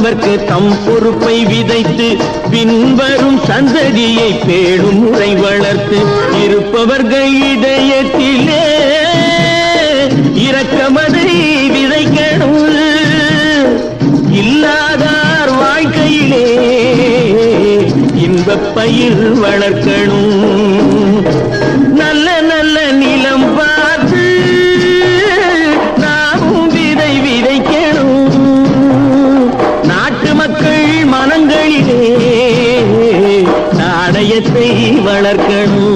அவரவர்க்கு தம் பொறுப்பை விதைத்து பின்வரும் சந்ததியை பேடும் முறை வளர்த்து இருப்பவர்கள் இதயத்திலே இரக்கமதை விதைக்கணும். இல்லாதார் வாழ்க்கையிலே இன்பப் பயிர் வளர்க்கணும். நல்ல நல்ல நிலம் பார்த்து நாமும் விதை விதைக்கணும். நாட்டு மக்கள் மனங்களிலே நாணயத்தை வளர்க்கணும்.